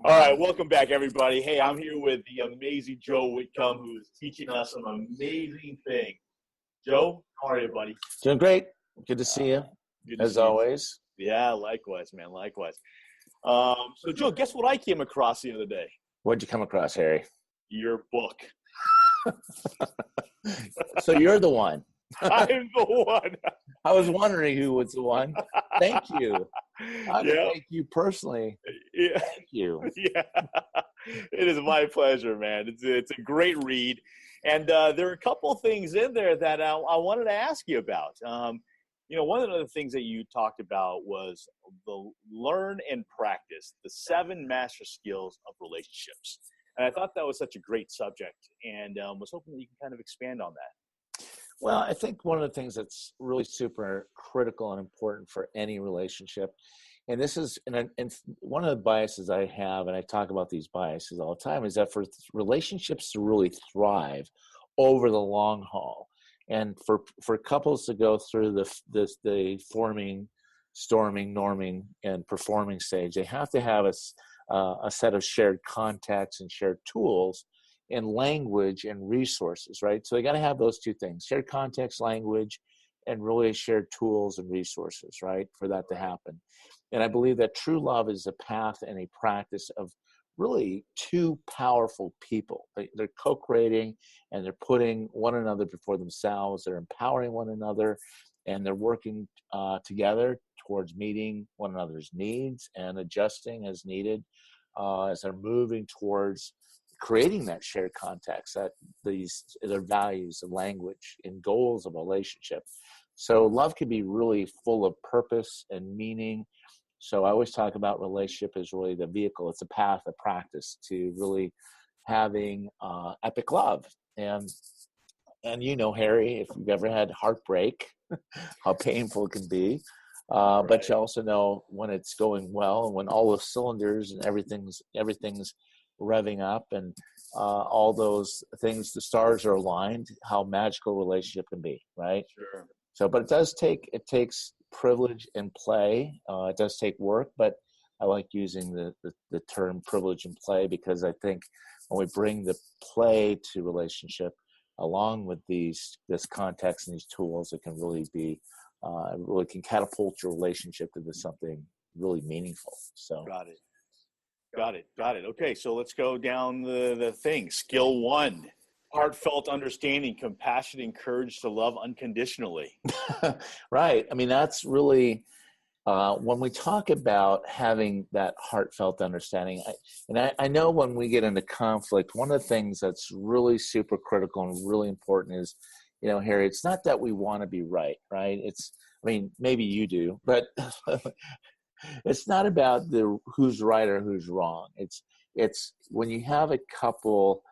All right, welcome back, everybody. Hey, I'm here with the amazing Joe Whitcomb, who is teaching us some amazing things. Joe, how are you, buddy? Doing great. Good to see you, Good to as see you. always. Yeah, likewise, man, likewise. So, Joe, guess what I came across the other day? What'd you come across, Harry? Your book. So you're the one. I'm the one. I was wondering who was the one. Thank you. I Yeah. thank you personally. Yeah. Thank you. Yeah. It is my pleasure, man. It's a great read. And there are a couple of things in there that I wanted to ask you about. One of the things that you talked about was the learn and practice, the 7 master skills of relationships. And I thought that was such a great subject, and was hoping that you can kind of expand on that. Well, I think one of the things that's really super critical and important for any relationship, and this is and one of the biases I have, and I talk about these biases all the time, is that for relationships to really thrive over the long haul, and for couples to go through the forming, storming, norming, and performing stage, they have to have a set of shared contexts and shared tools and language and resources, right? So they got to have those two things: shared context, language, and really shared tools and resources, right, for that to happen. And I believe that true love is a path and a practice of really two powerful people. They're co-creating, and they're putting one another before themselves. They're empowering one another, and they're working together towards meeting one another's needs and adjusting as needed as they're moving towards creating that shared context, that their values and language and goals of a relationship. So love can be really full of purpose and meaning. So I always talk about relationship as really the vehicle. It's a path, a practice to really having epic love. And Harry, if you've ever had heartbreak, how painful it can be. Right. But you also know when it's going well, and when all the cylinders and everything's revving up, and all those things, the stars are aligned, how magical a relationship can be, right? Sure. So, but it takes privilege and play. It does take work, but I like using the term privilege and play, because I think when we bring the play to relationship along with this context and these tools, it can really be really can catapult your relationship into something really meaningful. So Got it. Okay, so let's go down the thing. Skill 1, heartfelt understanding, compassion, and courage to love unconditionally. Right. I mean, that's really when we talk about having that heartfelt understanding. I know when we get into conflict, one of the things that's really super critical and really important is, Harry, it's not that we want to be right? Maybe you do, but it's not about who's right or who's wrong. It's when you have a couple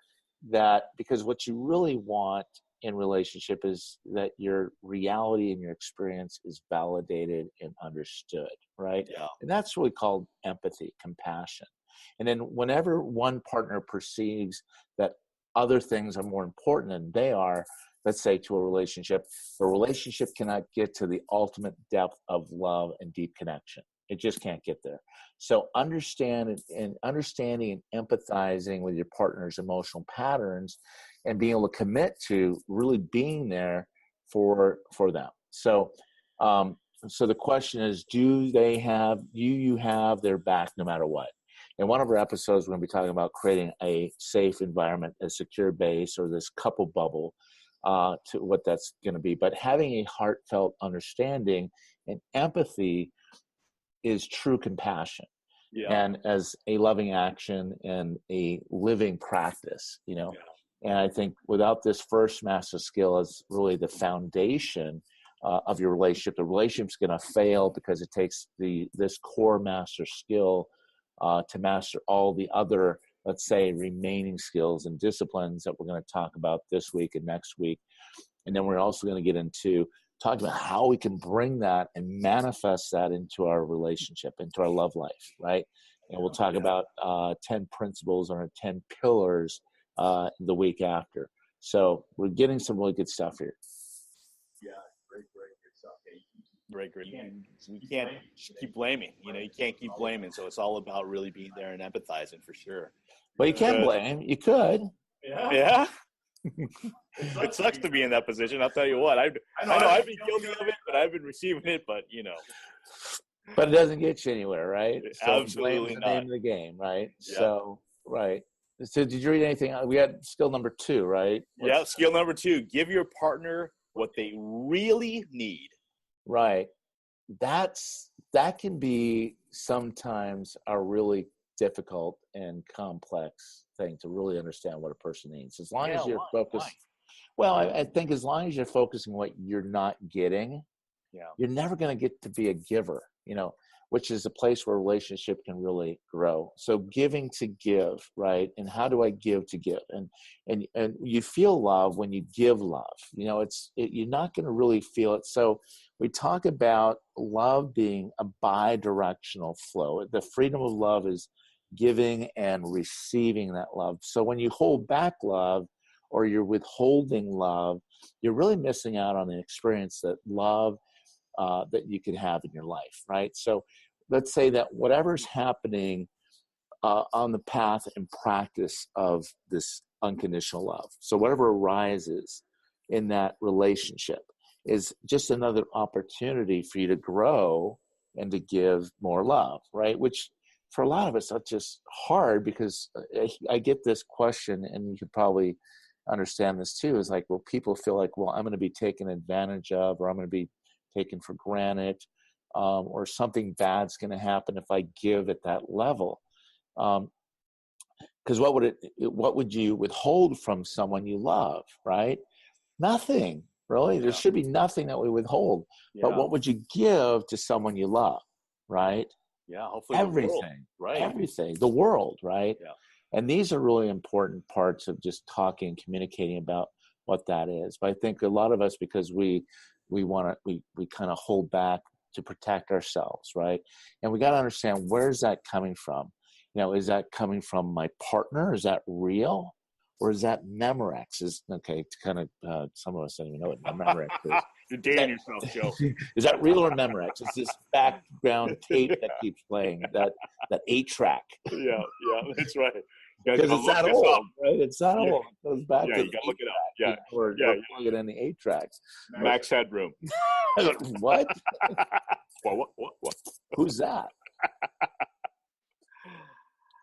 because what you really want in relationship is that your reality and your experience is validated and understood, right? Yeah. And that's really called empathy, compassion. And then whenever one partner perceives that other things are more important than they are, let's say to a relationship, the relationship cannot get to the ultimate depth of love and deep connection. It just can't get there. So understanding and empathizing with your partner's emotional patterns and being able to commit to really being there for them. So the question is, do you have their back no matter what? In one of our episodes, we're going to be talking about creating a safe environment, a secure base, or this couple bubble, to what that's going to be. But having a heartfelt understanding and empathy is true compassion. Yeah. And as a loving action and a living practice, Yeah. And I think without this first master skill as really the foundation of your relationship, the relationship's going to fail, because it takes this core master skill to master all the other, let's say, remaining skills and disciplines that we're going to talk about this week and next week. And then we're also going to get into talking about how we can bring that and manifest that into our relationship, into our love life, right? And we'll talk about 10 principles or 10 pillars the week after. So we're getting some really good stuff here. Yeah, great stuff. Right, great. We can't just keep blaming. You can't keep blaming. So it's all about really being there and empathizing for sure. Well, you can't Good. blame. You could. Yeah. It sucks to be in that position. I'll tell you what. I know I've been guilty of it, but I've been receiving it. But But it doesn't get you anywhere, right? So absolutely blame's the not. name of the game, right? Yeah. So, right. So did you read anything? We had skill number 2, right? Yeah. Skill number 2, give your partner what they really need. Right. That can be sometimes a really difficult and complex thing to really understand what a person needs. As long as you're focused. Well, I think as long as you're focusing on what you're not getting, you're never going to get to be a giver, which is a place where a relationship can really grow. So giving to give, right? And how do I give to give? And you feel love when you give love. You're not going to really feel it. So we talk about love being a bi-directional flow. The freedom of love is giving and receiving that love. So when you hold back love or you're withholding love, you're really missing out on the experience that love that you could have in your life, right? So let's say that whatever's happening on the path and practice of this unconditional love, so whatever arises in that relationship is just another opportunity for you to grow and to give more love, right? Which for a lot of us, that's just hard because I get this question, and you could probably understand this too, is like, well, people feel like, well, I'm going to be taken advantage of, or I'm going to be taken for granted, or something bad's going to happen if I give at that level. Because what would you withhold from someone you love, right? Nothing, really. There should be nothing that we withhold. But what would you give to someone you love, right? Yeah, hopefully everything, the world, right? Everything, the world, right? Yeah. And these are really important parts of just talking and communicating about what that is. But I think a lot of us, because we kind of hold back to protect ourselves, right? And we got to understand, where's that coming from? Is that coming from my partner? Is that real? Or is that Memorex? Okay, to kind of, some of us don't even know what Memorex is. You're dating yourself, Joe. Is that real or Memorex? It's this background tape that keeps playing, that 8-track. Yeah, that's right. Because it's that old, right? It's that old. It goes back to you gotta look it up. Yeah, or plug it in the 8-tracks. Max Headroom. What? What? Who's that?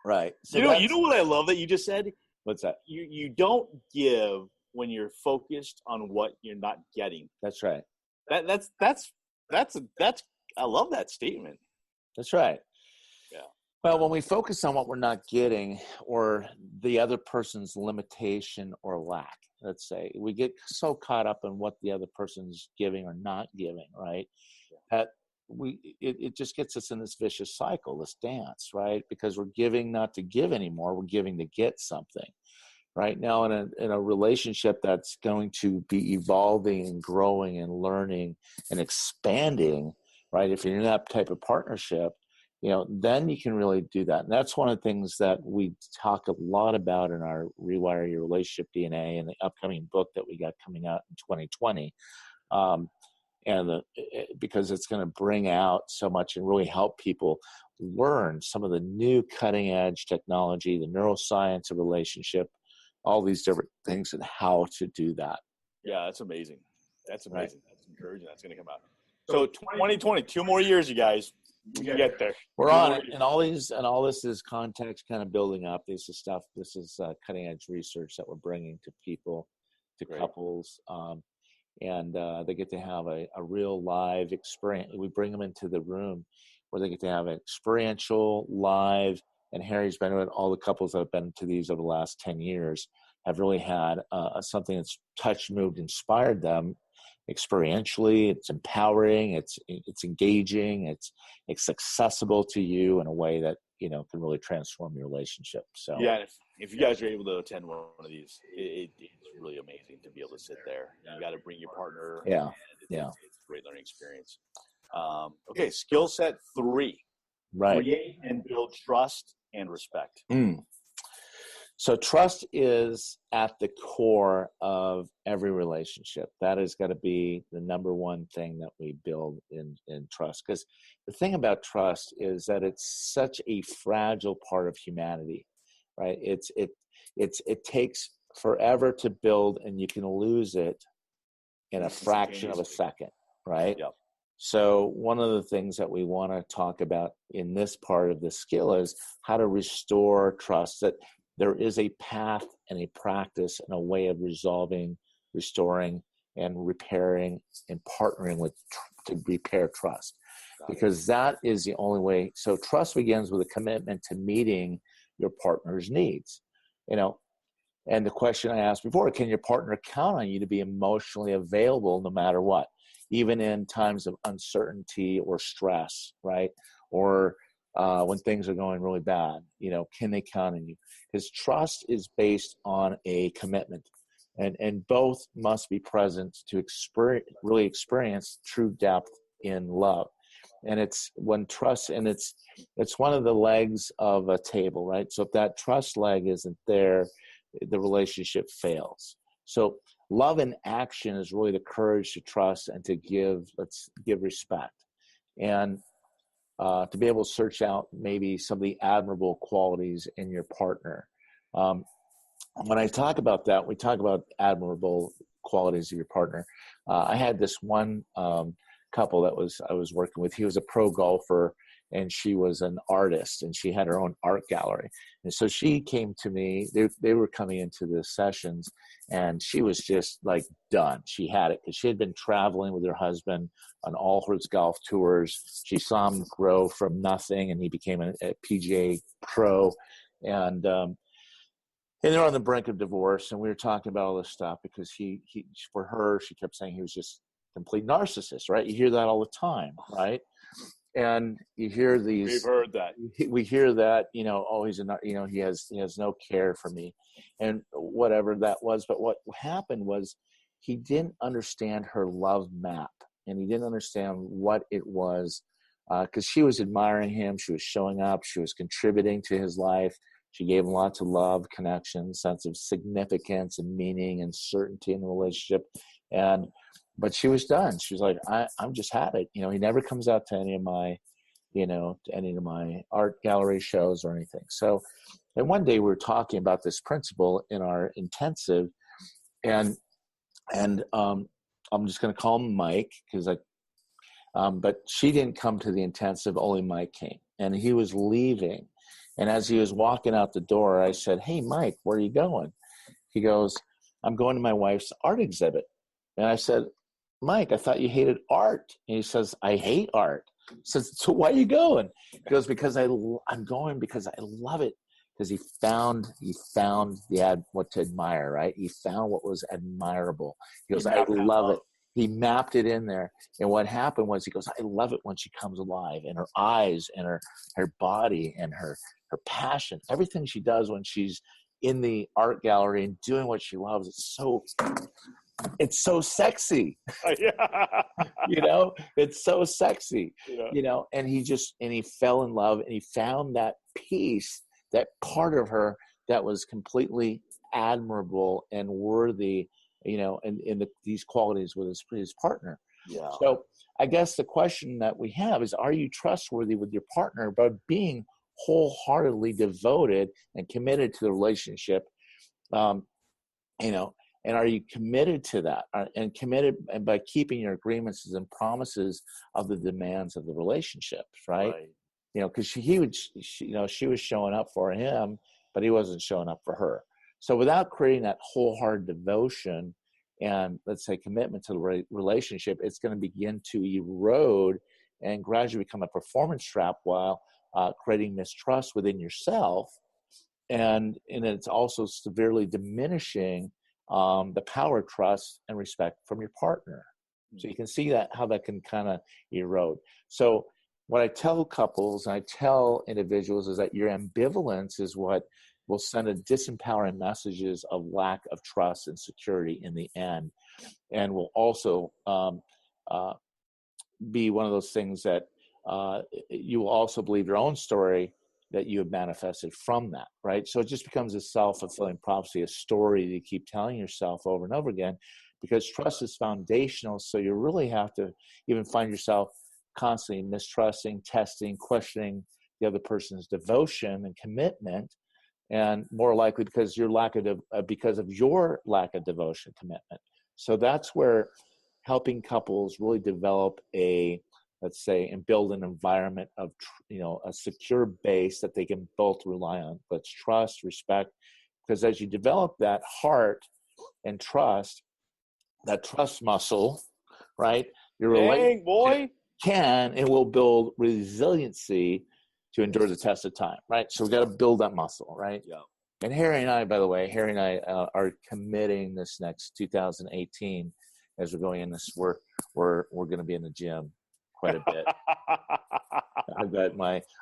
Right. So you know what I love that you just said? What's that? You don't give when you're focused on what you're not getting. That's right. That's I love that statement. That's right. Yeah. Well, when we focus on what we're not getting, or the other person's limitation or lack, let's say, we get so caught up in what the other person's giving or not giving, right? That it just gets us in this vicious cycle, this dance, right? Because we're giving not to give anymore, we're giving to get something. Right now, in a relationship that's going to be evolving and growing and learning and expanding, right? If you're in that type of partnership, then you can really do that. And that's one of the things that we talk a lot about in our Rewire Your Relationship DNA and the upcoming book that we got coming out in 2020. Because it's going to bring out so much and really help people learn some of the new cutting edge technology, the neuroscience of relationship, all these different things, and how to do that. Yeah, that's amazing. That's amazing. Right. That's encouraging. That's going to come out. So 2020, 2 more years, you guys. We can get there. We're on it, and all this is context kind of building up. This is stuff. This is cutting edge research that we're bringing to people, to couples. And they get to have a real live experience. We bring them into the room where they get to have an experiential, live, and Harry's been with all the couples that have been to these over the last 10 years have really had something that's touched, moved, inspired them experientially. It's empowering, it's engaging, it's accessible to you in a way that can really transform your relationship. So yeah, if you guys are able to attend one of these, it's really amazing to be able to sit there. You got to bring your partner. Yeah. It's a great learning experience. Okay, skill set 3. Right. Create and build trust and respect. So trust is at the core of every relationship. That is going to be the number one thing that we build in trust. Because the thing about trust is that it's such a fragile part of humanity, right? It takes forever to build, and you can lose it in a fraction of a second, right? Yep. So one of the things that we want to talk about in this part of the skill is how to restore trust, that there is a path and a practice and a way of resolving, restoring, and repairing and partnering with to repair trust. Because that is the only way. So trust begins with a commitment to meeting your partner's needs. And the question I asked before, can your partner count on you to be emotionally available no matter what, even in times of uncertainty or stress, right? Or when things are going really bad, can they count on you? Because trust is based on a commitment, and both must be present to really experience true depth in love. And it's when trust, and it's one of the legs of a table, right? So if that trust leg isn't there, the relationship fails. So love in action is really the courage to trust and to give respect, and to be able to search out maybe some of the admirable qualities in your partner. When I talk about that, we talk about admirable qualities of your partner. I had this one couple that I was working with. He was a pro golfer, and she was an artist, and she had her own art gallery. And so she came to me. They were coming into the sessions, and she was just like done. She had it because she had been traveling with her husband on all her golf tours. She saw him grow from nothing, and he became a PGA pro. And they're on the brink of divorce, and we were talking about all this stuff because he for her, she kept saying he was just complete narcissist, right? You hear that all the time, right? And you hear these. We've heard that. We hear that, oh, he has no care for me, and whatever that was. But what happened was he didn't understand her love map, and he didn't understand what it was, because she was admiring him, she was showing up, she was contributing to his life. She gave him lots of love, connection, sense of significance and meaning and certainty in the relationship. But she was done. She was like, I'm just had it. He never comes out to any of my art gallery shows or anything. So, and one day we were talking about this principle in our intensive, and I'm just going to call him Mike because but she didn't come to the intensive. Only Mike came, and he was leaving. And as he was walking out the door, I said, "Hey, Mike, where are you going?" He goes, "I'm going to my wife's art exhibit." And I said, "Mike, I thought you hated art." And he says, "I hate art." He says, "So why are you going?" He goes, "Because I'm going because I love it." Because he found what to admire, right? He found what was admirable. He goes, "I love it." He mapped it in there. And what happened was, he goes, "I love it when she comes alive, and her eyes and her body and her passion, everything she does when she's in the art gallery and doing what she loves. It's so sexy." It's so sexy, and he fell in love, and he found that piece, that part of her that was completely admirable and worthy, in these qualities with his partner. Yeah. So I guess the question that we have is, are you trustworthy with your partner by being wholeheartedly devoted and committed to the relationship? And are you committed to that, and committed by keeping your agreements and promises of the demands of the relationship, right? Because she was showing up for him, but he wasn't showing up for her. So without creating that wholehearted devotion and, let's say, commitment to the relationship, it's going to begin to erode and gradually become a performance trap, while creating mistrust within yourself, and it's also severely diminishing the power, trust, and respect from your partner. So you can see how that can kind of erode. So what I tell couples and I tell individuals is that your ambivalence is what will send a disempowering messages of lack of trust and security in the end, and will also be one of those things that you will also believe your own story that you have manifested from that, right? So it just becomes a self-fulfilling prophecy, a story that you keep telling yourself over and over again, because trust is foundational. So you really have to even find yourself constantly mistrusting, testing, questioning the other person's devotion and commitment, and more likely because your because of your lack of devotion, commitment. So that's where helping couples really develop let's say, and build an environment of, a secure base that they can both rely on. Let's trust, respect, because as you develop that heart and trust, that trust muscle, right? Your relationship it will build resiliency to endure the test of time, right? So we got to build that muscle, right? Yeah. And Harry and I, by the way, are committing this next 2018 as we're going in this. We're going to be in the gym quite a bit.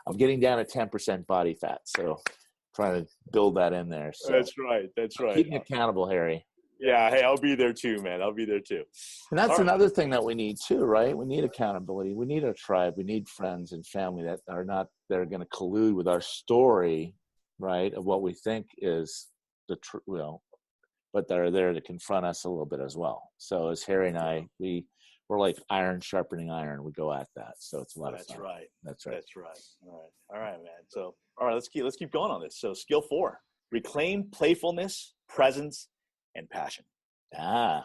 I'm getting down to 10% body fat, so trying to build that in there. So That's right. Keep me accountable, Harry. Yeah. Hey, I'll be there too, man. I'll be there too. And that's another thing that we need too, right? We need accountability. We need a tribe. We need friends and family that are going to collude with our story, right, of what we think is the truth, but that are there to confront us a little bit as well. So as Harry and I, we're like iron sharpening iron. We go at that. So it's a lot of fun. That's right. All right, man. So, all right, let's keep going on this. So skill 4, reclaim playfulness, presence, and passion. Yeah.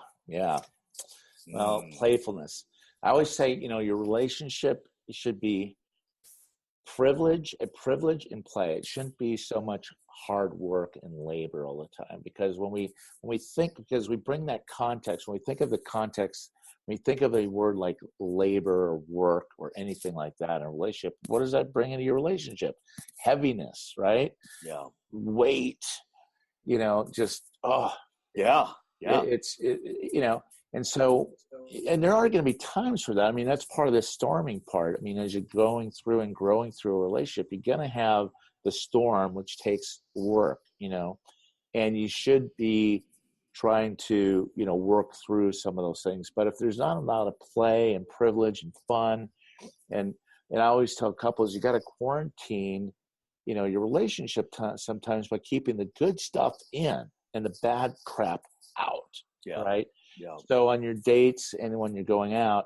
Well, playfulness. I always say, your relationship should be a privilege and play. It shouldn't be so much hard work and labor all the time, because when we bring that context, when we think of the context, when we think of a word like labor or work or anything like that in a relationship, what does that bring into your relationship? Heaviness, right? Yeah. Weight, and so, and there are going to be times for that. I mean, that's part of the storming part. I mean, as you're going through and growing through a relationship, you're going to have the storm, which takes work, and you should be trying to, work through some of those things. But if there's not a lot of play and privilege and fun, and I always tell couples, you got to quarantine, your relationship sometimes by keeping the good stuff in and the bad crap out. Yeah. Right. Yeah. So on your dates and when you're going out,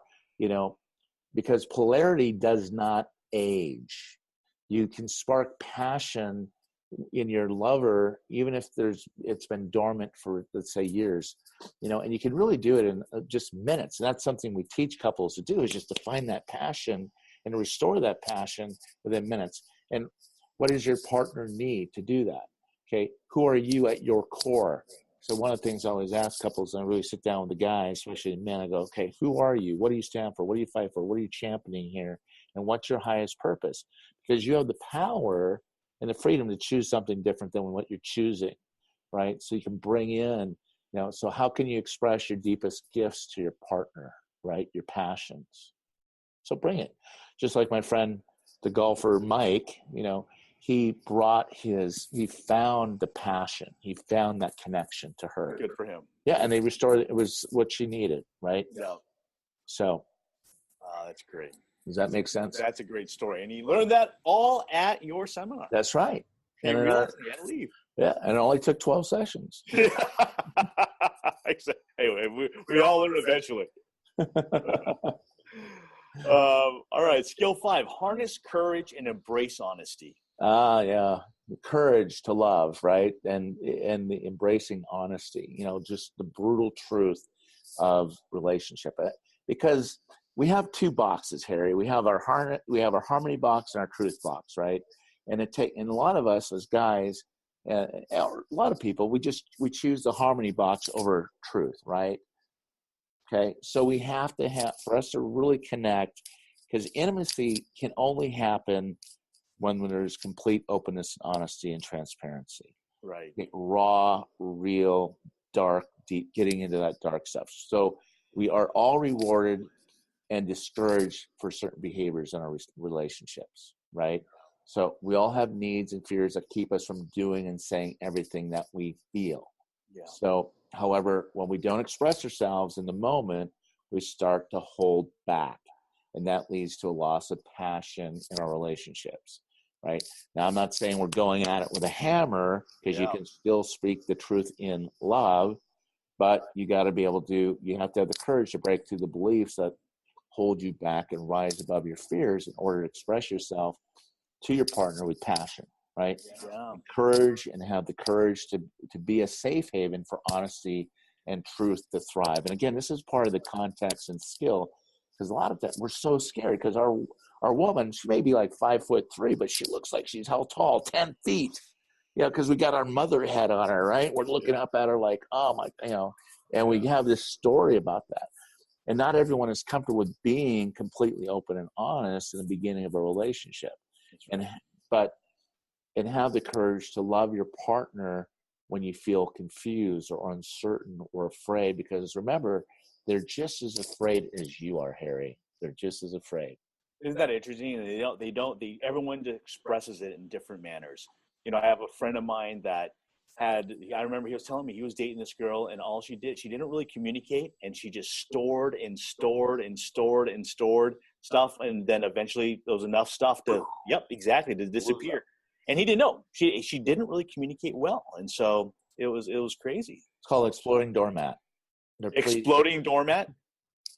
because polarity does not age, you can spark passion in your lover, even if it's been dormant for, let's say, years, and you can really do it in just minutes. And that's something we teach couples to do, is just to find that passion and restore that passion within minutes. And what does your partner need to do that? Okay. Who are you at your core? So one of the things I always ask couples, and I really sit down with the guys, especially the men, I go, okay, who are you? What do you stand for? What do you fight for? What are you championing here? And what's your highest purpose? Because you have the power and the freedom to choose something different than what you're choosing, right? So you can bring in, so how can you express your deepest gifts to your partner, right? Your passions. So bring it. Just like my friend, the golfer, Mike, he found the passion. He found that connection to her. Good for him. Yeah, and they restored it. It was what she needed, right? Yeah. So. That's great. Does that make sense? That's a great story. And he learned that all at your seminar. That's right. And he realized he had to leave. Yeah, and it only took 12 sessions. Hey, we all learn eventually. All right, skill 5, harness courage and embrace honesty. Yeah, the courage to love, right? And the embracing honesty, just the brutal truth of relationship. Because we have 2 boxes, Harry. We have our harmony box and our truth box, right? And a lot of us as guys, a lot of people, we choose the harmony box over truth, right? Okay, so we have to for us to really connect, because intimacy can only happen when there's complete openness and honesty and transparency. Right. Raw, real, dark, deep, getting into that dark stuff. So we are all rewarded and discouraged for certain behaviors in our relationships, right? So we all have needs and fears that keep us from doing and saying everything that we feel. Yeah. So, however, when we don't express ourselves in the moment, we start to hold back. And that leads to a loss of passion in our relationships. right? Now, I'm not saying we're going at it with a hammer, because you can still speak the truth in love, but you got to be able to, you have to have the courage to break through the beliefs that hold you back and rise above your fears in order to express yourself to your partner with passion, right? Yeah. Courage, and have the courage to be a safe haven for honesty and truth to thrive. And again, this is part of the context and skill, because a lot of that, we're so scared because our woman, she may be like 5'3", but she looks like she's how tall? 10 feet. Yeah, because we got our mother head on her, right? We're looking up at her like, oh my, and we have this story about that. And not everyone is comfortable with being completely open and honest in the beginning of a relationship. And have the courage to love your partner when you feel confused or uncertain or afraid, because remember, they're just as afraid as you are, Harry. They're just as afraid. Isn't that interesting? Everyone just expresses it in different manners. I have a friend of mine that I remember he was telling me he was dating this girl, and all she didn't really communicate, and she just stored and stored and stored and stored stuff. And then eventually there was enough stuff to disappear. And he didn't know. She didn't really communicate well. And so it was crazy. It's called exploding doormat. Exploding doormat?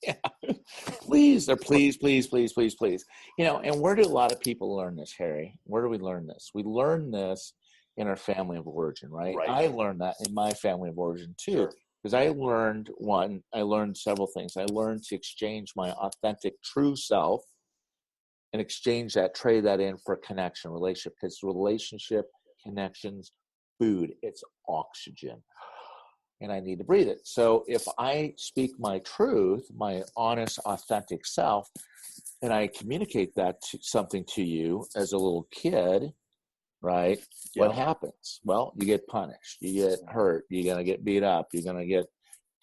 Yeah. Please. They're please. And where do a lot of people learn this, Harry? Where do we learn this? We learn this in our family of origin, right? I learned that in my family of origin too. Because I learned several things. I learned to exchange my authentic true self and exchange that, trade that in for connection, relationship. Because relationship, connections, food, it's oxygen. And I need to breathe it. So if I speak my truth, my honest, authentic self, and I communicate that something to you as a little kid, right? What happens? Well, you get punished. You get hurt. You're going to get beat up. You're going to get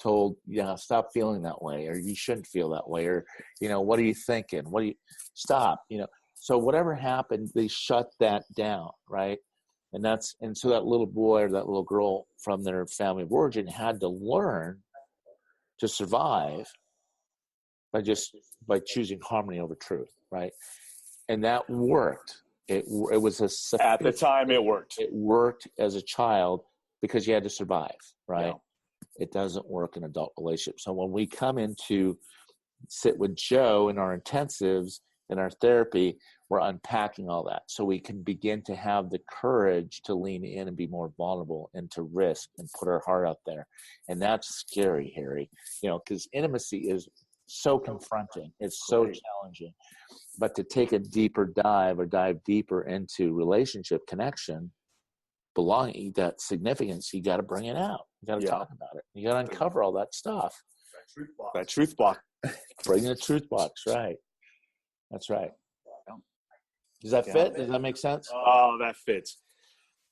told, stop feeling that way, or you shouldn't feel that way, or, what are you thinking? Stop, So whatever happened, they shut that down, right? And so that little boy or that little girl from their family of origin had to learn to survive by choosing harmony over truth, right? And that worked. It was at the time it worked. It worked as a child because you had to survive, right? Yeah. It doesn't work in adult relationships. So when we come into sit with Joe in our intensives, in our therapy, we're unpacking all that so we can begin to have the courage to lean in and be more vulnerable and to risk and put our heart out there. And that's scary, Harry, because intimacy is so confronting. It's so challenging. But to take a deeper dive or dive deeper into relationship connection, belonging, that significance, you got to bring it out. You got to talk about it. You got to uncover all that stuff. That truth box. Bring the truth box, right? That's right. Does that fit? Does that make sense? Oh, that fits.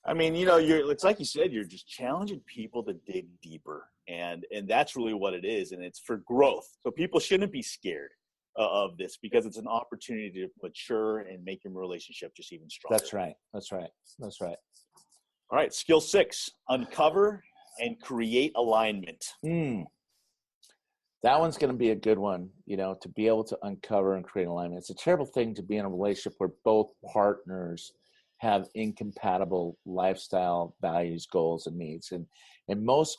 I mean, it's like you said, you're just challenging people to dig deeper, and that's really what it is, and it's for growth. So people shouldn't be scared of this, because it's an opportunity to mature and make your relationship just even stronger. That's right. All right, skill 6: uncover and create alignment. That one's going to be a good one, to be able to uncover and create alignment. It's a terrible thing to be in a relationship where both partners have incompatible lifestyle, values, goals, and needs. And most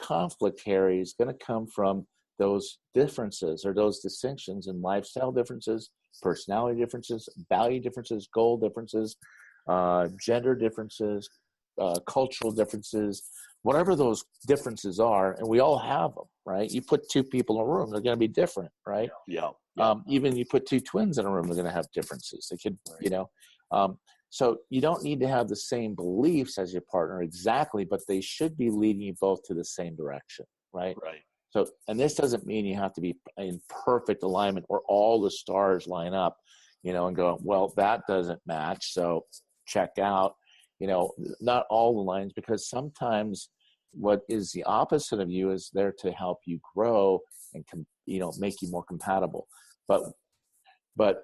conflict, Harry, is going to come from those differences or those distinctions in lifestyle differences, personality differences, value differences, goal differences, gender differences, cultural differences, whatever those differences are, and we all have them, right? You put two people in a room, they're going to be different, right? Yeah. Even you put two twins in a room, they're going to have differences. They could, so you don't need to have the same beliefs as your partner exactly, but they should be leading you both to the same direction, right? Right. So, and this doesn't mean you have to be in perfect alignment where all the stars line up, and go, well, that doesn't match, so check out. Not all the lines, because sometimes what is the opposite of you is there to help you grow and make you more compatible. But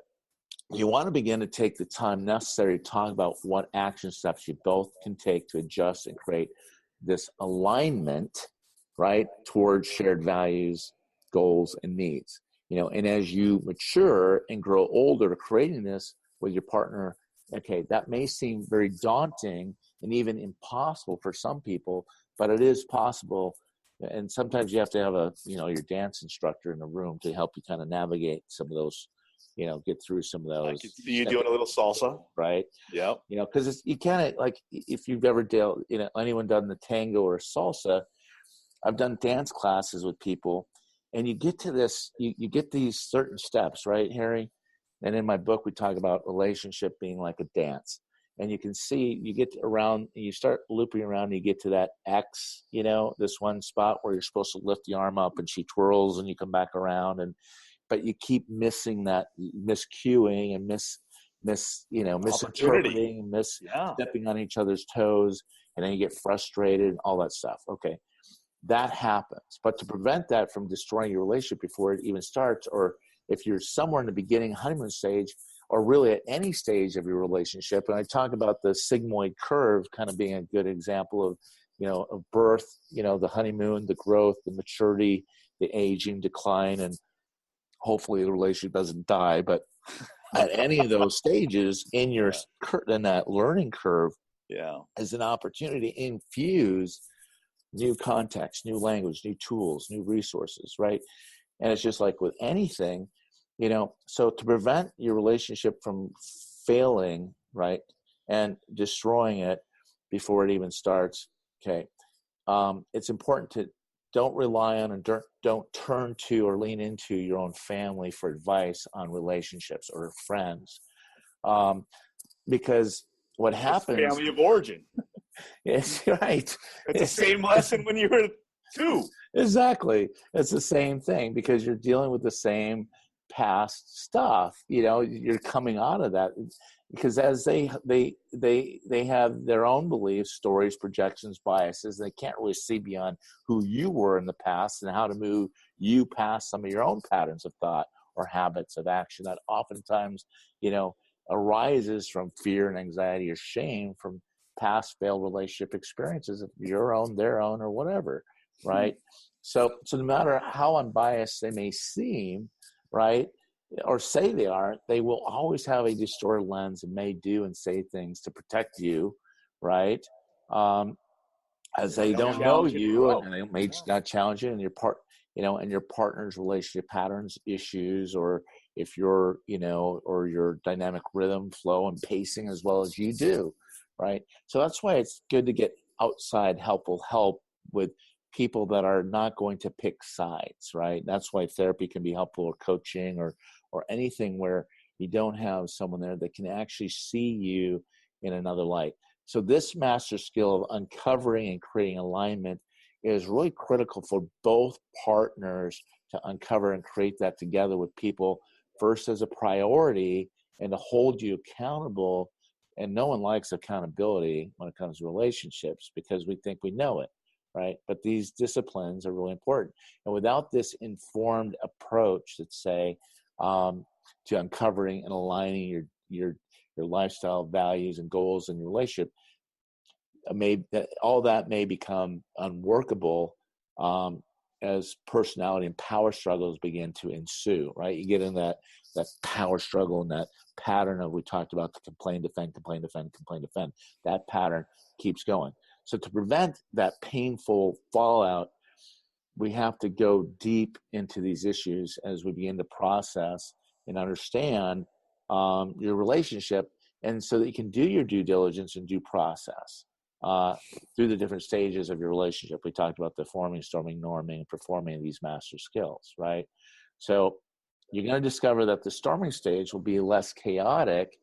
you want to begin to take the time necessary to talk about what action steps you both can take to adjust and create this alignment, right, towards shared values, goals, and needs. And as you mature and grow older, creating this with your partner, okay, that may seem very daunting and even impossible for some people, but it is possible. And sometimes you have to have your dance instructor in the room to help you kind of navigate some of those, get through some of I those. can see you doing a little salsa. Right. Yep. Because you can't, like, if you've ever dealt, anyone done the tango or salsa, I've done dance classes with people, and you get to this, you get these certain steps, right, Harry? And in my book, we talk about relationship being like a dance. And you can see, you get around, you start looping around, and you get to that X, this one spot where you're supposed to lift the arm up and she twirls and you come back around. But you keep missing that, miscuing and misinterpreting, stepping on each other's toes, and then you get frustrated and all that stuff. Okay. That happens. But to prevent that from destroying your relationship before it even starts, or if you're somewhere in the beginning honeymoon stage, or really at any stage of your relationship, and I talk about the sigmoid curve kind of being a good example of, of birth, the honeymoon, the growth, the maturity, the aging, decline, and hopefully the relationship doesn't die. But at any of those stages in your in that learning curve, is an opportunity to infuse new context, new language, new tools, new resources, right? And it's just like with anything, so to prevent your relationship from failing, right, and destroying it before it even starts, okay, it's important to don't rely on and don't turn to or lean into your own family for advice on relationships or friends, because what happens, family of origin. It's right. It's the same lesson when you were 2. Exactly. It's the same thing because you're dealing with the same past stuff. You're coming out of that because as they have their own beliefs, stories, projections, biases. They can't really see beyond who you were in the past and how to move you past some of your own patterns of thought or habits of action that oftentimes, arises from fear and anxiety or shame from past failed relationship experiences of your own, their own, or whatever, right? So no matter how unbiased they may seem, right, or say they aren't, they will always have a distorted lens and may do and say things to protect you, right? As they don't know you, and they may not challenge you, and and your partner's relationship patterns, issues, or if you're, or your dynamic rhythm, flow, and pacing as well as you do. Right. So that's why it's good to get outside help with people that are not going to pick sides. Right. That's why therapy can be helpful, or coaching, or anything where you don't have someone there that can actually see you in another light. So this master skill of uncovering and creating alignment is really critical for both partners to uncover and create that together with people first as a priority and to hold you accountable. And no one likes accountability when it comes to relationships because we think we know it, right? But these disciplines are really important. And without this informed approach, let's say, to uncovering and aligning your lifestyle, values, and goals in your relationship, all that may become unworkable as personality and power struggles begin to ensue, right? You get in that power struggle and that pattern of, we talked about the complain, defend, complain, defend, complain, defend. That pattern keeps going. So to prevent that painful fallout, we have to go deep into these issues as we begin to process and understand your relationship, and so that you can do your due diligence and due process through the different stages of your relationship. We talked about the forming, storming, norming, and performing these master skills, right? So you're going to discover that the storming stage will be less chaotic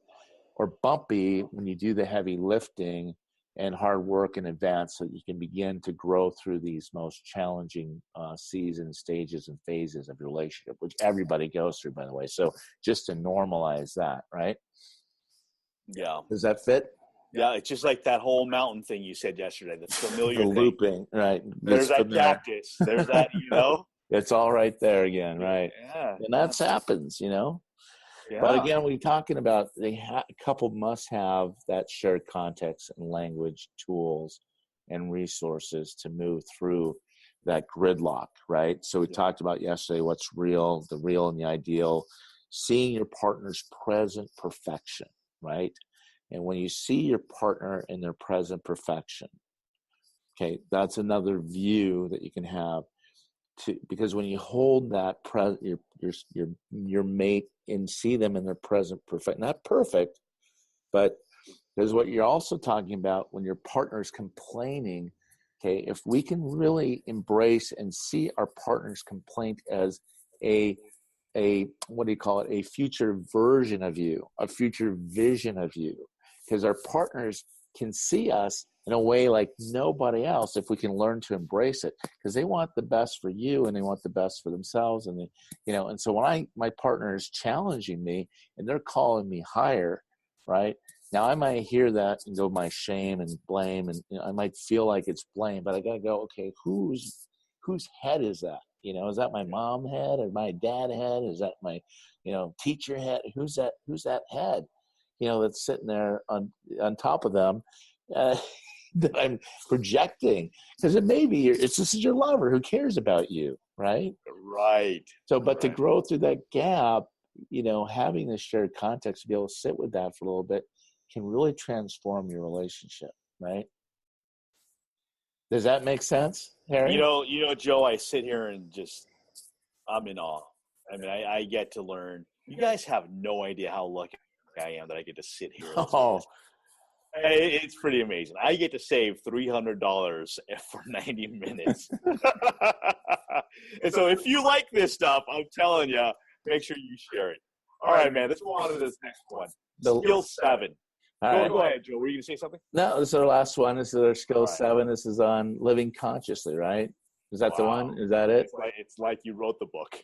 or bumpy when you do the heavy lifting and hard work in advance, so that you can begin to grow through these most challenging seasons, stages, and phases of your relationship, which everybody goes through, by the way. So just to normalize that, right? Yeah. Does that fit? Yeah, it's just like that whole mountain thing you said yesterday, the familiar the thing. Looping, right? There's that cactus. There's that, It's all right there again, right? Yeah. And that happens, Yeah. But again, we're talking about a couple must have that shared context and language, tools, and resources to move through that gridlock, right? So we talked about yesterday what's real, the real and the ideal, seeing your partner's present perfection, right? And when you see your partner in their present perfection, okay, that's another view that you can have because when you hold that your mate and see them in their present perfect, not perfect, but there's what you're also talking about when your partner's complaining. Okay, if we can really embrace and see our partner's complaint as a what do you call it, a future version of you, a future vision of you, because our partners can see us in a way like nobody else if we can learn to embrace it, because they want the best for you and they want the best for themselves. And and so when my partner is challenging me and they're calling me higher, right? Now I might hear that and go my shame and blame, and I might feel like it's blame, but I gotta go, okay, whose head is that? Is that my mom head or my dad head? Is that my, teacher head? Who's that head, that's sitting there on top of them that I'm projecting? Because it may be this is your lover who cares about you, right? Right. So, but to grow through that gap, having this shared context to be able to sit with that for a little bit can really transform your relationship, right? Does that make sense, Harry? Joe, I sit here and I'm in awe. I mean, I get to learn. You guys have no idea how lucky I am that I get to sit here and Oh, it's pretty amazing. I get to save $300 for 90 minutes. And so if you like this stuff, I'm telling you, make sure you share it. All right, man, let's go on to this next one. Skill 7. Go ahead, Joe. Were you going to say something? No, this is our last one. This is our skill 7. This is on living consciously, right? Is that the one? Is that it? It's like you wrote the book.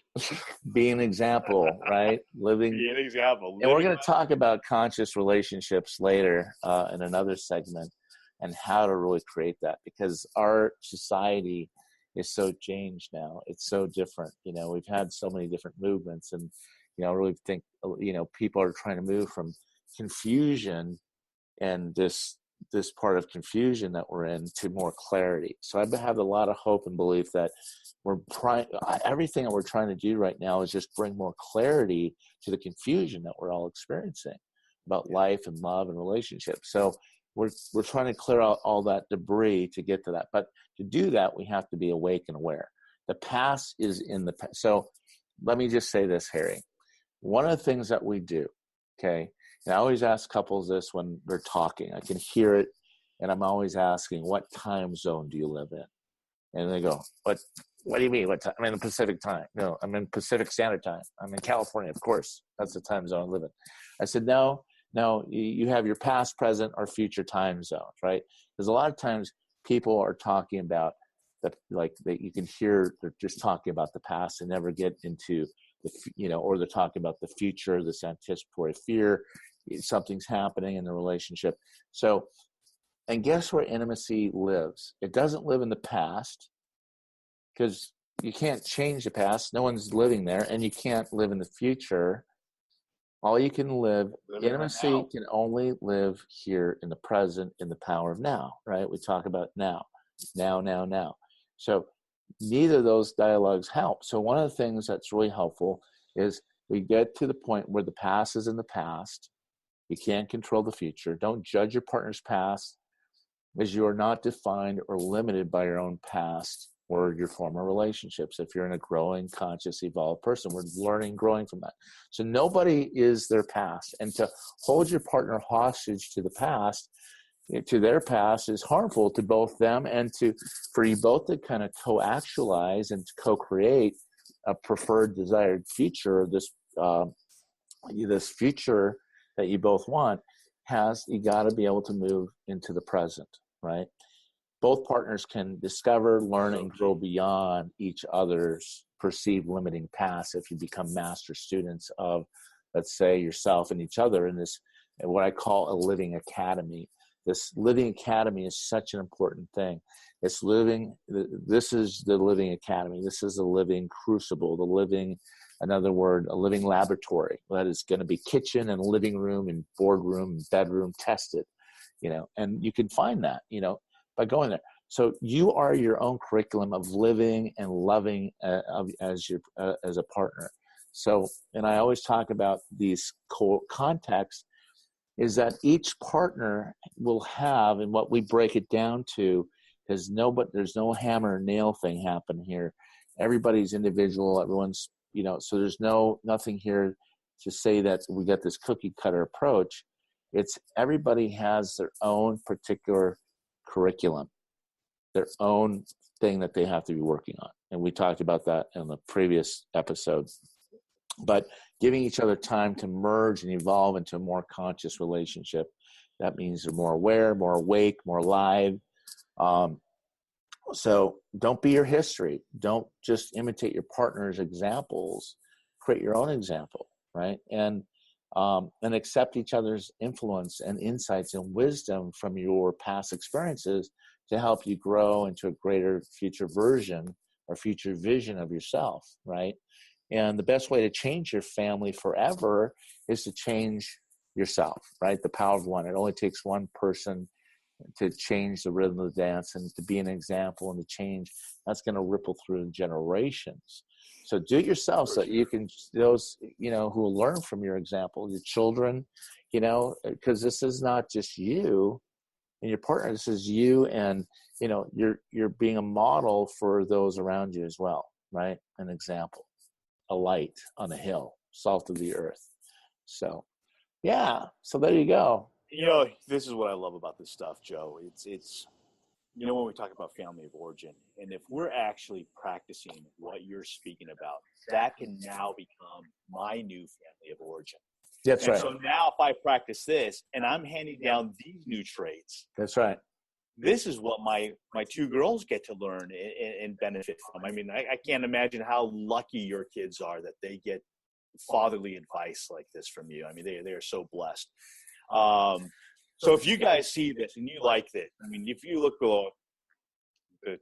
Be an example, right? Be an example. And we're going to talk about conscious relationships later in another segment and how to really create that, because our society is so changed now. It's so different. We've had so many different movements, and I really think people are trying to move from confusion and this part of confusion that we're in to more clarity. So I have a lot of hope and belief that everything that we're trying to do right now is just bring more clarity to the confusion that we're all experiencing about life and love and relationships. So we're trying to clear out all that debris to get to that. But to do that, we have to be awake and aware. The past is in the past. So let me just say this, Harry. One of the things that we do, okay, and I always ask couples this when they're talking. I can hear it, and I'm always asking, what time zone do you live in? And they go, what do you mean? What time? I'm in the Pacific time. No, I'm in Pacific Standard Time. I'm in California, of course. That's the time zone I live in. I said, no, you have your past, present, or future time zones, right? Because a lot of times people are talking about that you can hear they're just talking about the past and never get into or they're talking about the future, this anticipatory fear, something's happening in the relationship. So, and guess where intimacy lives? It doesn't live in the past, because you can't change the past. No one's living there, and you can't live in the future. All you can intimacy can only live here in the present, in the power of now, right? We talk about now. So neither of those dialogues help. So one of the things that's really helpful is we get to the point where the past is in the past. You can't control the future. Don't judge your partner's past, because you are not defined or limited by your own past or your former relationships. If you're in a growing, conscious, evolved person, we're learning, growing from that. So nobody is their past. And to hold your partner hostage to the past, to their past, is harmful to both them and for you both to kind of co-actualize and to co-create a preferred, desired future. This future that you both want you got to be able to move into the present, right? Both partners can discover, learn, and grow beyond each other's perceived limiting past if you become master students of, let's say, yourself and each other in this, what I call a living academy. This living academy is such an important thing. This is the living academy. This is a living crucible, another word, a living laboratory that is going to be kitchen and living room and boardroom and bedroom tested, and you can find that, by going there. So you are your own curriculum of living and loving as a partner. So, and I always talk about these contexts is that each partner will have, and what we break it down to, because there's no hammer and nail thing happen here. Everybody's individual. Everyone's, so there's nothing here to say that we got this cookie cutter approach. It's everybody has their own particular curriculum, their own thing that they have to be working on. And we talked about that in the previous episode. But giving each other time to merge and evolve into a more conscious relationship, that means they're more aware, more awake, more alive. So don't be your history. Don't just imitate your partner's examples. Create your own example, right? And accept each other's influence and insights and wisdom from your past experiences to help you grow into a greater future version or future vision of yourself, right? And the best way to change your family forever is to change yourself, right? The power of one. It only takes one person to change the rhythm of the dance and to be an example and to change. That's going to ripple through the generations. So do it yourself so that you can, those, who will learn from your example, your children, because this is not just you and your partner. This is you and, you're being a model for those around you as well, right? An example. A light on a hill, salt of the earth. So, yeah. So there you go. This is what I love about this stuff, Joe. It's when we talk about family of origin, and if we're actually practicing what you're speaking about, that can now become my new family of origin. That's right. So now if I practice this and I'm handing down these new traits. That's right. This is what my two girls get to learn and benefit from. I mean, I can't imagine how lucky your kids are that they get fatherly advice like this from you. I mean, they are so blessed. So if you guys see this and you like this, I mean, if you look below, did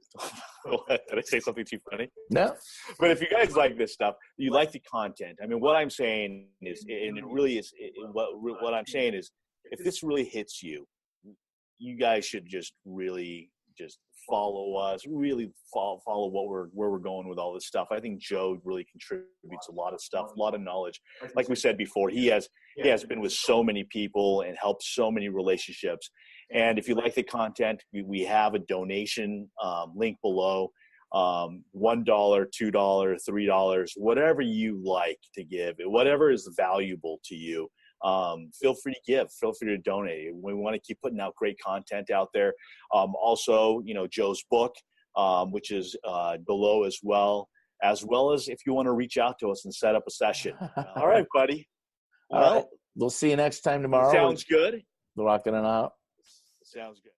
I say something too funny? No. But if you guys like this stuff, you like the content. I mean, what I'm saying is, and it really is, what I'm saying is, if this really hits you, you guys should just really just follow us, really follow where we're going with all this stuff. I think Joe really contributes a lot of stuff, a lot of knowledge. Like we said before, he has been with so many people and helped so many relationships. And if you like the content, we have a donation link below. $1, $2, $3, whatever you like to give, whatever is valuable to you. Feel free to give, feel free to donate. We want to keep putting out great content out there. Also, Joe's book, which is below as well as if you want to reach out to us and set up a session. All right, buddy. All right. We'll see you next time tomorrow. Sounds good. Rocking it out. Sounds good.